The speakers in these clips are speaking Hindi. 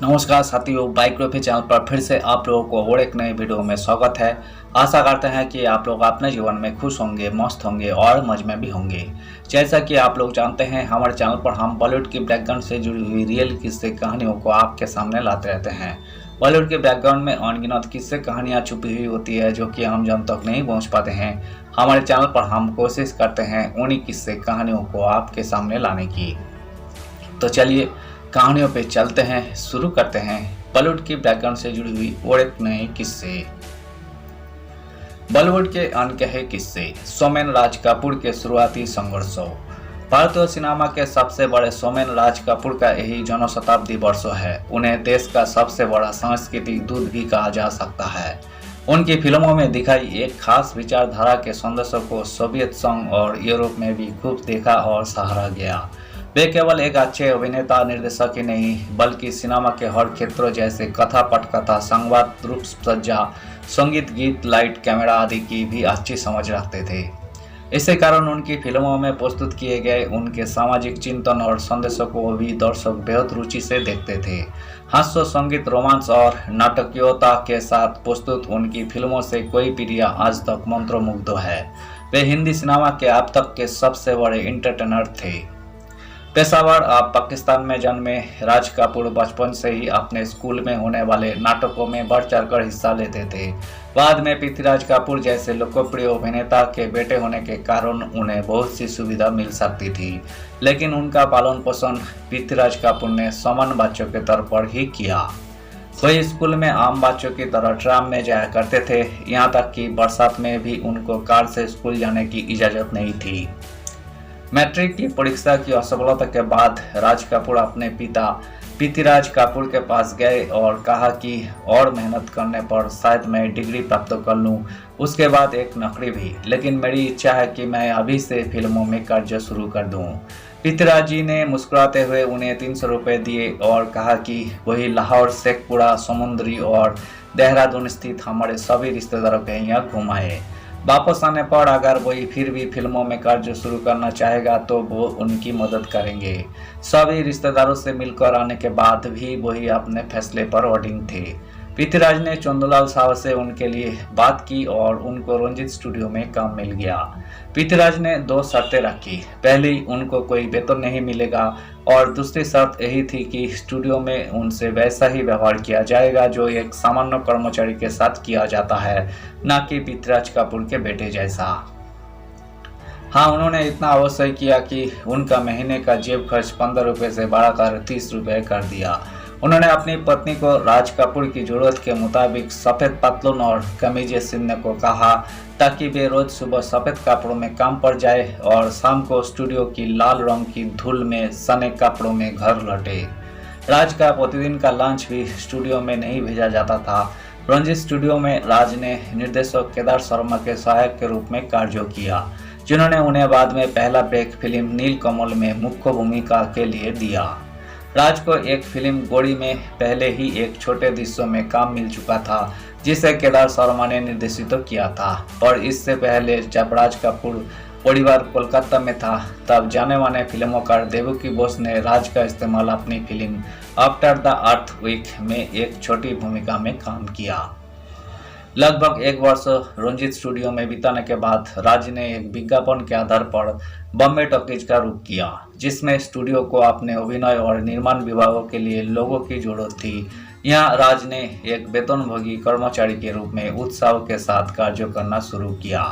नमस्कार साथियों, बाइक रोफी चैनल पर फिर से आप लोगों को और एक नई वीडियो में स्वागत है। आशा करते हैं कि आप लोग अपने जीवन में खुश होंगे, मस्त होंगे और मज में भी होंगे। जैसा कि आप लोग जानते हैं, हमारे चैनल पर हम बॉलीवुड की बैकग्राउंड से जुड़ी हुई रियल किस्से कहानियों को आपके सामने लाते रहते हैं। बॉलीवुड के बैकग्राउंड में अनगिनत किस्से कहानियाँ छुपी हुई होती है जो कि हम जन तक नहीं पहुँच पाते हैं। हमारे चैनल पर हम कोशिश करते हैं उन्हीं किस्से कहानियों को आपके सामने लाने की। तो चलिए कहानियों पे चलते हैं, शुरू करते हैं बॉलीवुड की बैकग्राउंड से जुड़ी हुई और एक नए किस्से। बॉलीवुड के अनकहे किस्से, सोमेन राज कपूर के शुरुआती संघर्षों। भारतीय सिनेमा के सबसे बड़े सोमेन राज कपूर का यही जन्म शताब्दी वर्षों है। उन्हें देश का सबसे बड़ा सांस्कृतिक दूत भी कहा जा सकता है। उनकी फिल्मों में दिखाई एक खास विचारधारा के संदेशों को सोवियत संघ और यूरोप में भी खूब देखा और सराहा गया। वे केवल एक अच्छे अभिनेता निर्देशक ही नहीं बल्कि सिनेमा के हर क्षेत्रों जैसे कथा, पटकथा, संवाद, रूप सज्जा, संगीत, गीत, लाइट, कैमरा आदि की भी अच्छी समझ रखते थे। इसी कारण उनकी फिल्मों में प्रस्तुत किए गए उनके सामाजिक चिंतन और संदेशों को भी दर्शक बेहद रुचि से देखते थे। हास्य, संगीत, रोमांस और नाटकीयता के साथ प्रस्तुत उनकी फिल्मों से कोई पीढ़ी आज तक मंत्रमुग्ध है। वे हिंदी सिनेमा के अब तक के सबसे बड़े एंटरटेनर थे। पेशावर पाकिस्तान में जन्मे राज कपूर बचपन से ही अपने स्कूल में होने वाले नाटकों में बढ़ चढ़कर हिस्सा लेते थे। बाद में पृथ्वीराज कपूर जैसे लोकप्रिय अभिनेता के बेटे होने के कारण उन्हें बहुत सी सुविधा मिल सकती थी, लेकिन उनका पालन पोषण पृथ्वीराज कपूर ने सामान्य बच्चों के तौर पर ही किया। वही स्कूल में आम बच्चों की तरह ट्राम में जाया करते थे, यहाँ तक कि बरसात में भी उनको कार से स्कूल जाने की इजाज़त नहीं थी। मैट्रिक की परीक्षा की असफलता के बाद राज कपूर अपने पिता पृथ्वीराज कपूर के पास गए और कहा कि और मेहनत करने पर शायद मैं डिग्री प्राप्त कर लूं, उसके बाद एक नौकरी भी, लेकिन मेरी इच्छा है कि मैं अभी से फिल्मों में कार्य शुरू कर दूं। पृथ्वीराज जी ने मुस्कुराते हुए उन्हें 300 रुपये दिए और कहा कि वही लाहौर, शेखपुरा, समुद्री और देहरादून स्थित हमारे सभी रिश्तेदारों के यहाँ घुमाए। वापस आने पर अगर वही फिर भी फिल्मों में कार्य शुरू करना चाहेगा तो वो उनकी मदद करेंगे। सभी रिश्तेदारों से मिलकर आने के बाद भी वही अपने फैसले पर अडिग थे। पृथ्वीराज ने चंदूलाल साहब से उनके लिए बात की और उनको रंजीत स्टूडियो में काम मिल गया। पृथ्वीराज ने दो शर्तें रखी। पहली, उनको कोई वेतन नहीं मिलेगा और दूसरी शर्त यही थी कि स्टूडियो में उनसे वैसा ही व्यवहार किया जाएगा जो एक सामान्य कर्मचारी के साथ किया जाता है, न कि पृथ्वीराज कपूर के बेटे जैसा। हाँ, उन्होंने इतना अवश्य किया कि उनका महीने का जेब खर्च 15 रुपये से बढ़ाकर 30 रुपये कर दिया। उन्होंने अपनी पत्नी को राज कपूर की जरूरत के मुताबिक सफ़ेद पतलून और कमीजें सिलने को कहा ताकि वे रोज सुबह सफ़ेद कपड़ों में काम पर जाए और शाम को स्टूडियो की लाल रंग की धूल में सने कपड़ों में घर लौटे। राज का प्रतिदिन का लंच भी स्टूडियो में नहीं भेजा जाता था। रंजीत स्टूडियो में राज ने निर्देशक केदार शर्मा के सहायक के रूप में कार्य किया, जिन्होंने उन्हें बाद में पहला ब्रेक फिल्म नीलकमल में मुख्य भूमिका के लिए दिया। राज को एक फिल्म गोड़ी में पहले ही एक छोटे दृश्य में काम मिल चुका था जिसे केदार शर्मा ने निर्देशित किया था, और इससे पहले जब राज कपूर परिवार कोलकाता में था तब जाने माने फिल्मकार देवकी बोस ने राज का इस्तेमाल अपनी फिल्म आफ्टर द अर्थक्वेक में एक छोटी भूमिका में काम किया। लगभग एक वर्ष रंजीत स्टूडियो में बिताने के बाद राज ने एक विज्ञापन के आधार पर बॉम्बे टॉकीज का रुख किया, जिसमें स्टूडियो को अपने अभिनय और निर्माण विभागों के लिए लोगों की जरूरत थी। यहाँ राज ने एक वेतनभोगी कर्मचारी के रूप में उत्साह के साथ कार्य करना शुरू किया,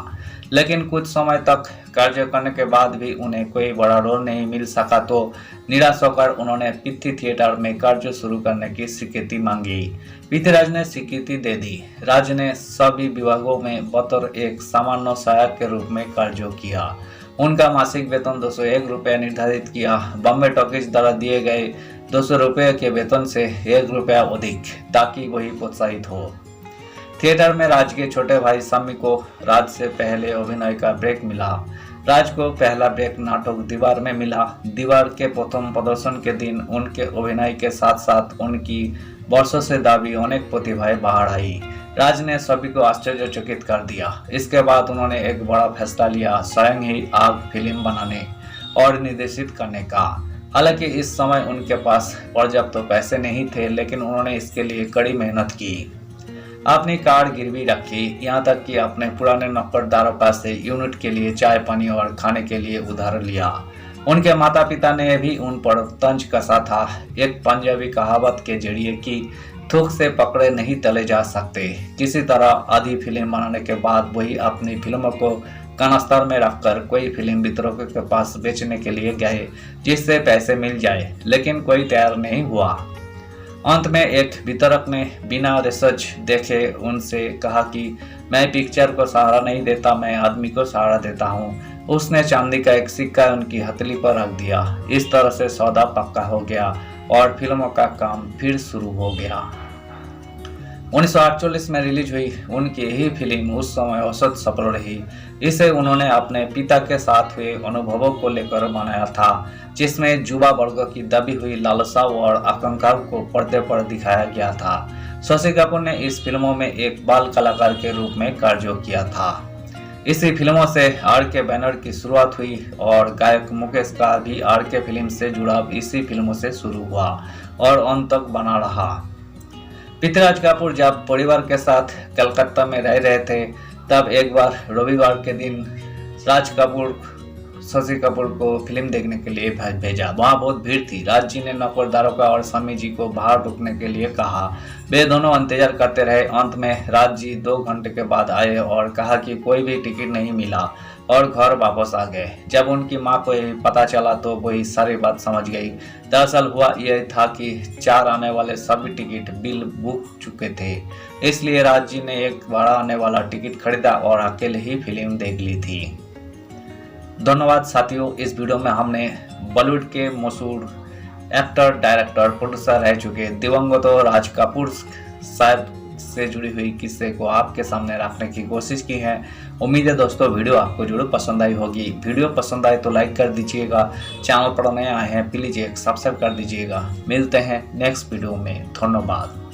लेकिन कुछ समय तक कार्य करने के बाद भी उन्हें कोई बड़ा रोल नहीं मिल सका तो निराश होकर उन्होंने पृथ्वी थिएटर में कार्य शुरू करने की स्वीकृति मांगी। पृथ्वीराज ने स्वीकृति दे दी। राज ने सभी विभागों में बतौर एक सामान्य सहायक के रूप में कार्य किया। उनका मासिक वेतन 201 रुपये निर्धारित किया। बॉम्बे टॉकीज द्वारा दिए गए 200 रुपये के वेतन से 1 रुपया अधिक, ताकि वही प्रोत्साहित हो। थिएटर में राज के छोटे भाई शम्मी को राज से पहले अभिनय का ब्रेक मिला। राज को पहला ब्रेक नाटक दीवार में मिला। दीवार के प्रथम प्रदर्शन के दिन उनके अभिनय के साथ साथ उनकी वर्षों से दाबी अनेक प्रतिभाएं बाहर आई। राज ने सभी को आश्चर्यचकित कर दिया। इसके बाद उन्होंने एक बड़ा फैसला लिया, स्वयं ही आग फिल्म बनाने और निर्देशित करने का। हालांकि इस समय उनके पास पर्याप्त तो पैसे नहीं थे, लेकिन उन्होंने इसके लिए कड़ी मेहनत की। अपनी कार गिरवी रखी, यहाँ तक कि अपने पुराने नौकरदारों पास से यूनिट के लिए चाय पानी और खाने के लिए उधार लिया। उनके माता पिता ने भी उन पर तंज कसा था, एक पंजाबी कहावत के जरिए कि थूक से पकड़े नहीं तले जा सकते। किसी तरह आधी फिल्म बनाने के बाद वही अपनी फिल्मों को कनस्तर में रखकर कोई फिल्म वितरकों के पास बेचने के लिए गए, जिससे पैसे मिल जाए, लेकिन कोई तैयार नहीं हुआ। अंत में एक वितरक ने बिना रिसर्च देखे उनसे कहा कि मैं पिक्चर को सहारा नहीं देता, मैं आदमी को सहारा देता हूँ। उसने चांदी का एक सिक्का उनकी हथेली पर रख दिया। इस तरह से सौदा पक्का हो गया और फिल्मों का काम फिर शुरू हो गया। 1948 में रिलीज हुई उनकी यही फिल्म उस समय औसत सफल रही। इसे उन्होंने अपने पिता के साथ हुए अनुभवों को लेकर बनाया था, जिसमें युवा वर्ग की दबी हुई लालसा और आकांक्षा को पर्दे पर दिखाया गया था। शशि कपूर ने इस फिल्मों में एक बाल कलाकार के रूप में कार्य किया था। इसी फिल्मों से RK बैनर की शुरुआत हुई और गायक मुकेश का भी RK फिल्म से जुड़ाव इसी फिल्मों से शुरू हुआ और अंत तक बना रहा। पृथ्वीराज कपूर जब परिवार के साथ कलकत्ता में रह रहे थे, तब एक बार रविवार के दिन राज कपूर शशि कपूर को फिल्म देखने के लिए भेजा। वहाँ बहुत भीड़ थी। राज जी ने नौकरदारों का और स्वामी जी को बाहर रुकने के लिए कहा। वे दोनों इंतजार करते रहे। अंत में राज जी 2 घंटे के बाद आए और कहा कि कोई भी टिकट नहीं मिला और घर वापस आ गए। जब उनकी माँ को ये पता चला तो वही सारी बात समझ गई। दरअसल हुआ यह था कि 4 आने वाले सभी टिकट बिल बुक चुके थे, इसलिए राज जी ने एक बड़ा आने वाला टिकट खरीदा और अकेले ही फिल्म देख ली थी। धन्यवाद साथियों। इस वीडियो में हमने बॉलीवुड के मशहूर एक्टर, डायरेक्टर, प्रोड्यूसर रह चुके दिवंगत राज कपूर साहब से जुड़ी हुई किस्से को आपके सामने रखने की कोशिश की है। उम्मीद है दोस्तों वीडियो आपको जरूर पसंद आई होगी। वीडियो पसंद आए तो लाइक कर दीजिएगा। चैनल पर नए आए हैं प्लीज एक सब्सक्राइब कर दीजिएगा। मिलते हैं नेक्स्ट वीडियो में। धन्यवाद।